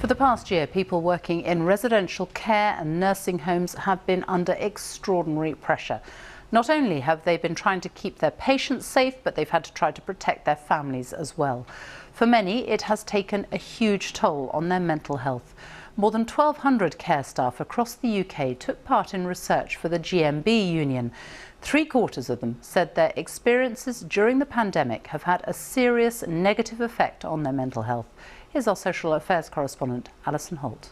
For the past year, people working in residential care and nursing homes have been under extraordinary pressure. Not only have they been trying to keep their patients safe, but they've had to try to protect their families as well. For many, it has taken a huge toll on their mental health. More than 1,200 care staff across the UK took part in research for the GMB Union. 3/4 of them said their experiences during the pandemic have had a serious negative effect on their mental health. Here's our social affairs correspondent, Alison Holt.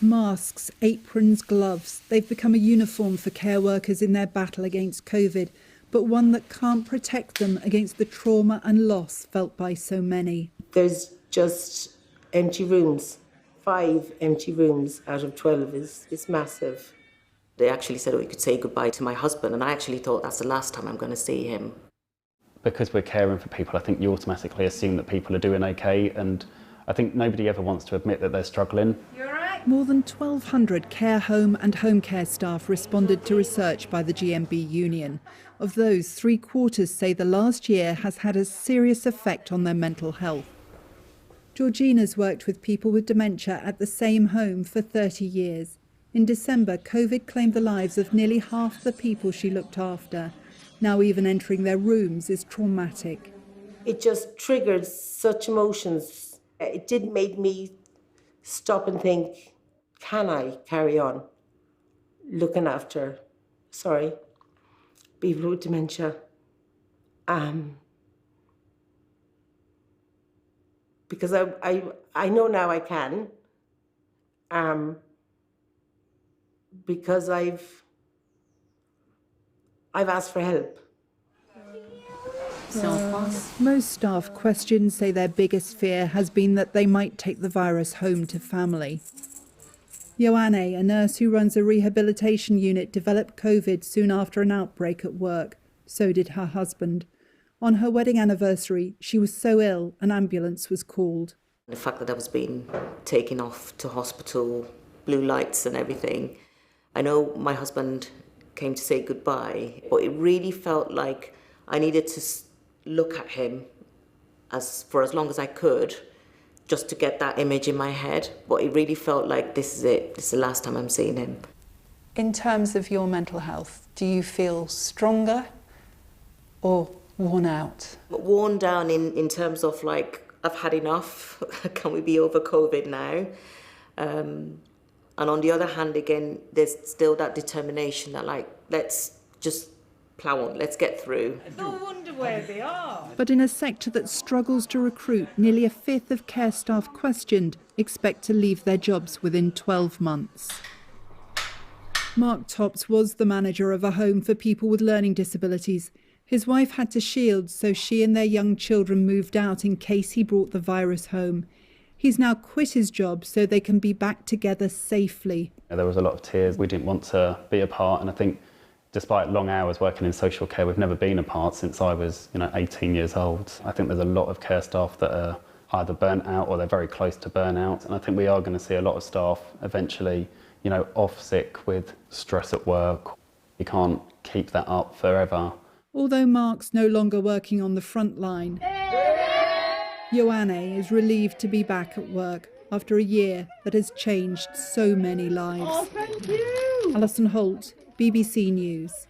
Masks, aprons, gloves, they've become a uniform for care workers in their battle against COVID, but one that can't protect them against the trauma and loss felt by so many. There's just empty rooms. 5 empty rooms out of 12 is massive. They actually said, we could say goodbye to my husband, and I actually thought that's the last time I'm going to see him. Because we're caring for people, I think you automatically assume that people are doing okay, and I think nobody ever wants to admit that they're struggling. More than 1,200 care home and home care staff responded to research by the GMB Union. Of those, 3/4 say the last year has had a serious effect on their mental health. Georgina's worked with people with dementia at the same home for 30 years. In December, COVID claimed the lives of nearly half the people she looked after. Now even entering their rooms is traumatic. It just triggered such emotions. It did make me stop and think, can I carry on looking after, people with dementia? Because I know now I can, because I've asked for help. Most staff questioned say their biggest fear has been that they might take the virus home to family. Joanne, a nurse who runs a rehabilitation unit, developed COVID soon after an outbreak at work. So did her husband. On her wedding anniversary, she was so ill, an ambulance was called. The fact that I was being taken off to hospital, blue lights and everything. I know my husband came to say goodbye, but it really felt like I needed to look at him for as long as I could, just to get that image in my head. But it really felt like this is it. This is the last time I'm seeing him. In terms of your mental health, do you feel stronger or worn out? Worn down in terms of like, I've had enough. Can we be over COVID now? And on the other hand, again, there's still that determination that like, let's just plough on, let's get through. No wonder where they are. But in a sector that struggles to recruit, nearly a fifth of care staff questioned expect to leave their jobs within 12 months. Mark Tops was the manager of a home for people with learning disabilities. His wife had to shield, so she and their young children moved out in case he brought the virus home. He's now quit his job so they can be back together safely. There was a lot of tears. We didn't want to be apart, and I think despite long hours working in social care, we've never been apart since I was 18 years old. I think there's a lot of care staff that are either burnt out or they're very close to burnout, and I think we are going to see a lot of staff eventually off sick with stress at work. You can't keep that up forever. Although Mark's no longer working on the front line, Joanne is relieved to be back at work after a year that has changed so many lives. Oh, thank you. Alison Holt, BBC News.